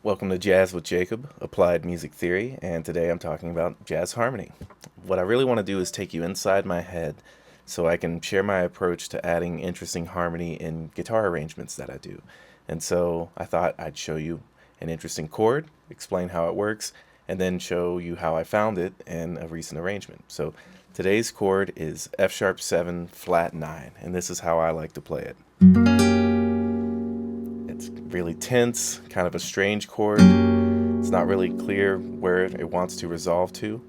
Welcome to Jazz with Jacob, Applied Music Theory, and today I'm talking about jazz harmony. What I really want to do is take you inside my head so I can share my approach to adding interesting harmony in guitar arrangements that I do. And so I thought I'd show you an interesting chord, explain how it works, and then show you how I found it in a recent arrangement. So today's chord is F sharp 7 flat 9, and this is how I like to play it. It's really tense, kind of a strange chord. It's not really clear where it wants to resolve to.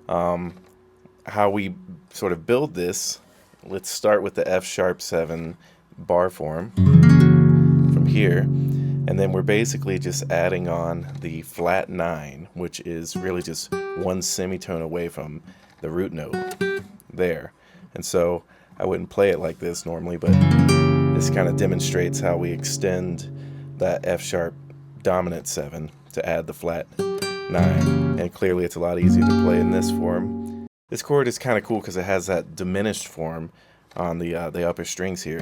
How we sort of build this, let's start with the F sharp 7 bar form from here. And then we're basically just adding on the flat 9, which is really just one semitone away from the root note there. And so I wouldn't play it like this normally, but this kind of demonstrates how we extend that F sharp dominant 7 to add the flat 9. And clearly it's a lot easier to play in this form. This chord is kind of cool because it has that diminished form on the upper strings here,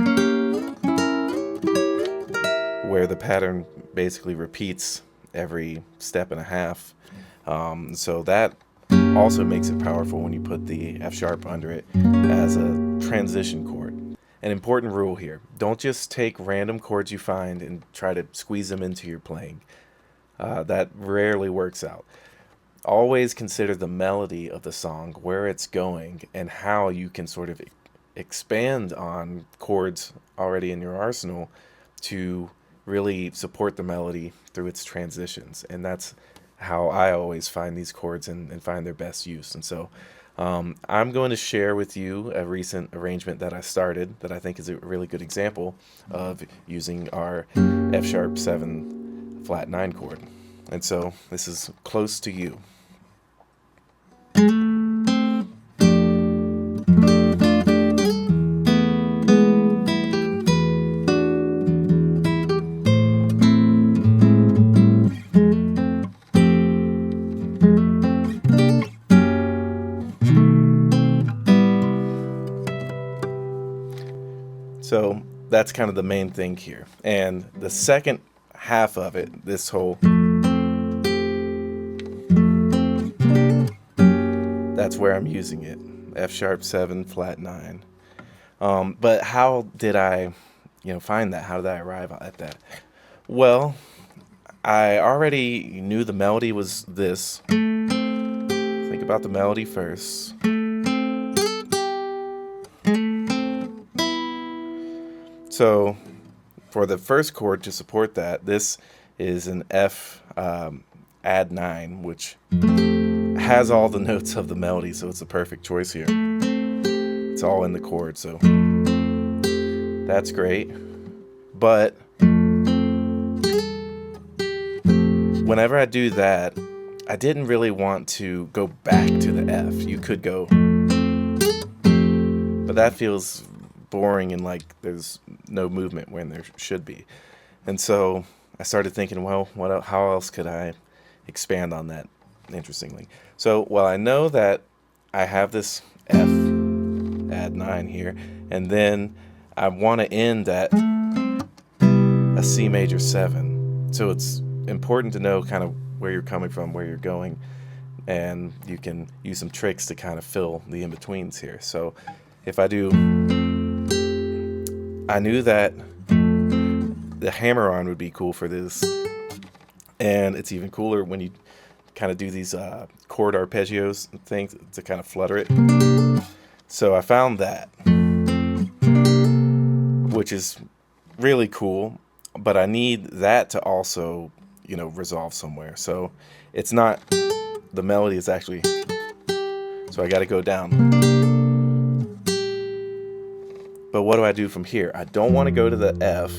where the pattern basically repeats every step and a half. So that also makes it powerful when you put the F sharp under it as a transition chord. An important rule here: don't just take random chords you find and try to squeeze them into your playing. That rarely works out. Always consider the melody of the song, where it's going, and how you can sort of expand on chords already in your arsenal to really support the melody through its transitions. And that's how I always find these chords and find their best use. And so I'm going to share with you a recent arrangement that I started that I think is a really good example of using our F sharp 7 flat 9 chord. And so this is Close to You. So that's kind of the main thing here. And the second half of it, this whole, that's where I'm using it. F sharp 7 flat 9. But how did I, find that? How did I arrive at that? Well, I already knew the melody was this. Think about the melody first. So for the first chord to support that, this is an F add 9, which has all the notes of the melody, so it's a perfect choice here. It's all in the chord, so that's great. But whenever I do that, I didn't really want to go back to the F. You could go, but that feels boring and like there's no movement when there should be. And so I started thinking, well, how else could I expand on that interestingly? So, well, I know that I have this F add 9 here, and then I want to end at a C major 7. So it's important to know kind of where you're coming from, where you're going, and you can use some tricks to kind of fill the in-betweens here. So if I do, I knew that the hammer-on would be cool for this, and it's even cooler when you kind of do these chord arpeggios and things to kind of flutter it. So I found that, which is really cool, but I need that to also, resolve somewhere. So it's not, the melody is actually, so I got to go down. But what do I do from here? I don't want to go to the F,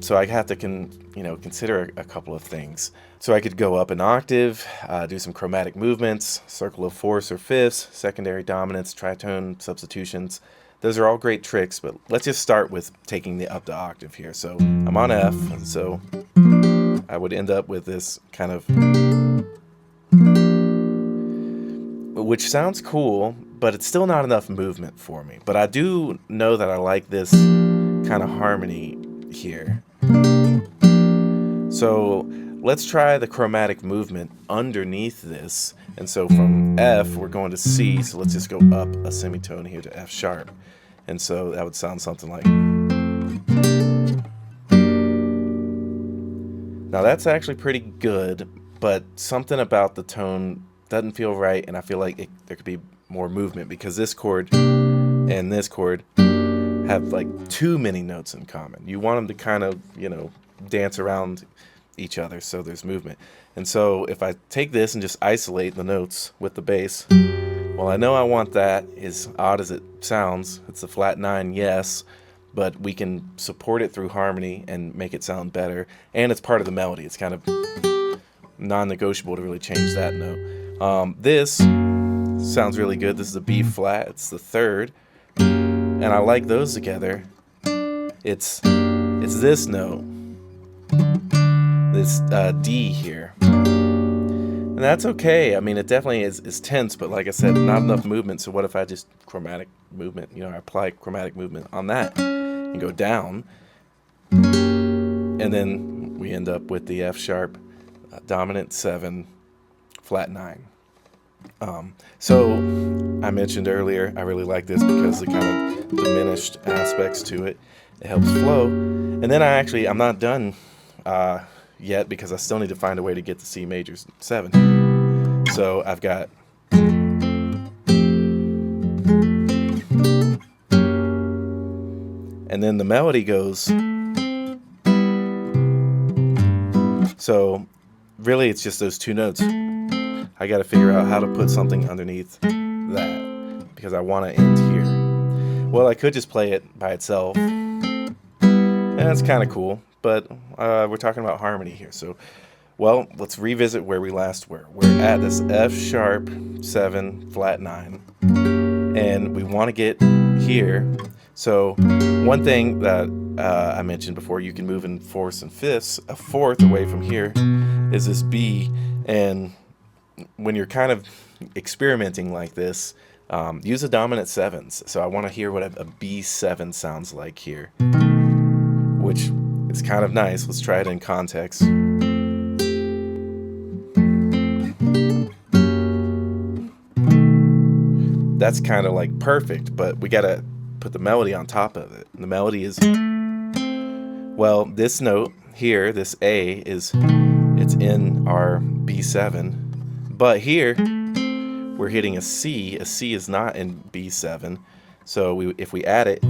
so I have to consider a couple of things. So I could go up an octave, do some chromatic movements, circle of fourths or fifths, secondary dominants, tritone substitutions. Those are all great tricks, but let's just start with taking the up to octave here. So I'm on F, and so I would end up with this kind of, which sounds cool, but it's still not enough movement for me. But I do know that I like this kind of harmony here. So let's try the chromatic movement underneath this. And so from F, we're going to C, so let's just go up a semitone here to F sharp. And so that would sound something like... Now that's actually pretty good, but something about the tone doesn't feel right, and I feel like there could be more movement, because this chord and this chord have like too many notes in common. You want them to kind of, you know, dance around each other so there's movement. And so if I take this and just isolate the notes with the bass, well, I know I want that, as odd as it sounds. It's a flat 9, yes, but we can support it through harmony and make it sound better, and it's part of the melody. It's kind of non-negotiable to really change that note. This sounds really good. This is a B flat, it's the 3rd, and I like those together. It's this note, this D here, and that's okay. I mean, it definitely is tense, but like I said, not enough movement. So what if I just chromatic movement, you know, I apply chromatic movement on that and go down, and then we end up with the F sharp dominant 7 flat 9. So I mentioned earlier, I really like this because the kind of diminished aspects to it. It helps flow. And then I'm not done yet, because I still need to find a way to get the C major 7. So I've got... And then the melody goes... So really it's just those 2 notes. I got to figure out how to put something underneath that, because I want to end here. Well, I could just play it by itself, and that's kind of cool, but we're talking about harmony here. So, well, let's revisit where we last were. We're at this F sharp 7 flat 9, and we want to get here. So one thing that I mentioned before, you can move in 4ths and 5ths. A 4th away from here is this B, and when you're kind of experimenting like this, use a dominant 7s. So I want to hear what a B7 sounds like here, which is kind of nice. Let's try it in context. That's kind of like perfect, but we got to put the melody on top of it. And the melody is, well, this note here, this A, it's in our B7. But here, we're hitting a C. A C is not in B7. So if we add it,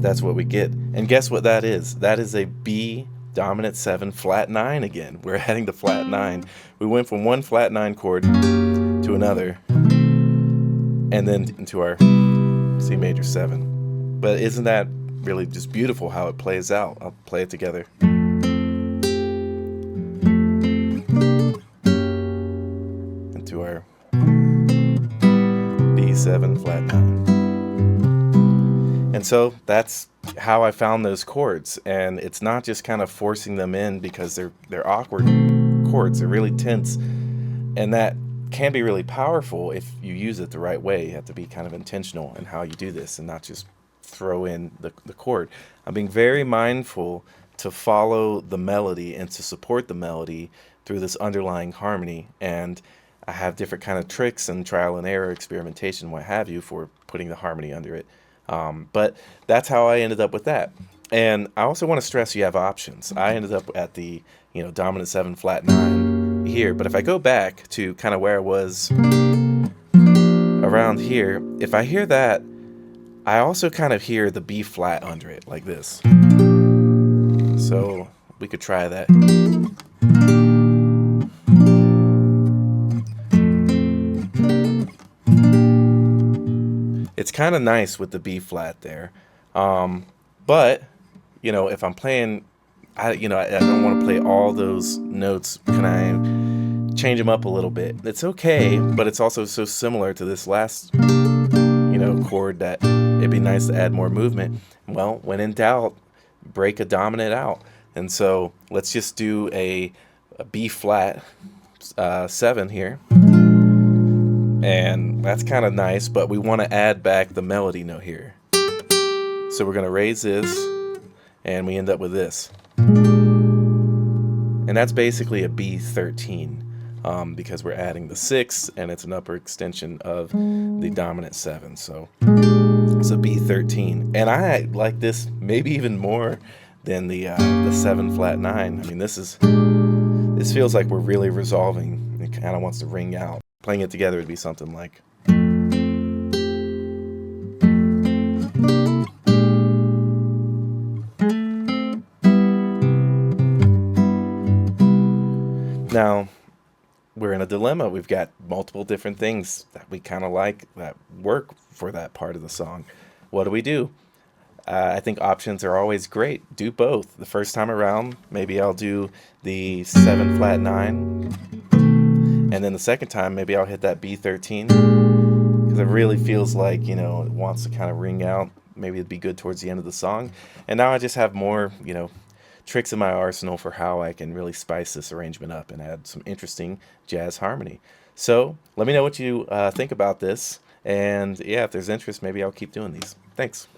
that's what we get. And guess what that is? That is a B dominant 7 flat 9 again. We're adding the flat 9. We went from one flat 9 chord to another, and then into our C major 7. But isn't that really just beautiful how it plays out? I'll play it together. To our B7 flat 9. And so that's how I found those chords, and it's not just kind of forcing them in because they're awkward chords. They're really tense, and that can be really powerful if you use it the right way. You have to be kind of intentional in how you do this and not just throw in the chord. I'm being very mindful to follow the melody and to support the melody through this underlying harmony, and I have different kind of tricks and trial and error, experimentation, what have you, for putting the harmony under it. But that's how I ended up with that. And I also want to stress you have options. I ended up at the dominant 7 flat 9 here, but if I go back to kind of where I was around here, if I hear that, I also kind of hear the B flat under it, like this. So we could try that. It's kind of nice with the B flat there, but if I'm playing, I don't want to play all those notes. Can I change them up a little bit? It's okay, but it's also so similar to this last chord that it'd be nice to add more movement. Well, when in doubt, break a dominant out. And so let's just do a B flat 7 here. And that's kind of nice, but we want to add back the melody note here. So we're going to raise this, and we end up with this. And And that's basically a B13 because we're adding the 6 and it's an upper extension of the dominant 7. So it's a B13. And I like this maybe even more than the 7 flat 9. I mean, this feels like we're really resolving. It kind of wants to ring out. Playing it together would be something like. Now, we're in a dilemma. We've got multiple different things that we kind of like that work for that part of the song. What do we do? I think options are always great. Do both. The first time around, maybe I'll do the 7 flat 9. And then the second time, maybe I'll hit that B13. Because it really feels like, it wants to kind of ring out. Maybe it'd be good towards the end of the song. And now I just have more, tricks in my arsenal for how I can really spice this arrangement up and add some interesting jazz harmony. So let me know what you think about this. And yeah, if there's interest, maybe I'll keep doing these. Thanks.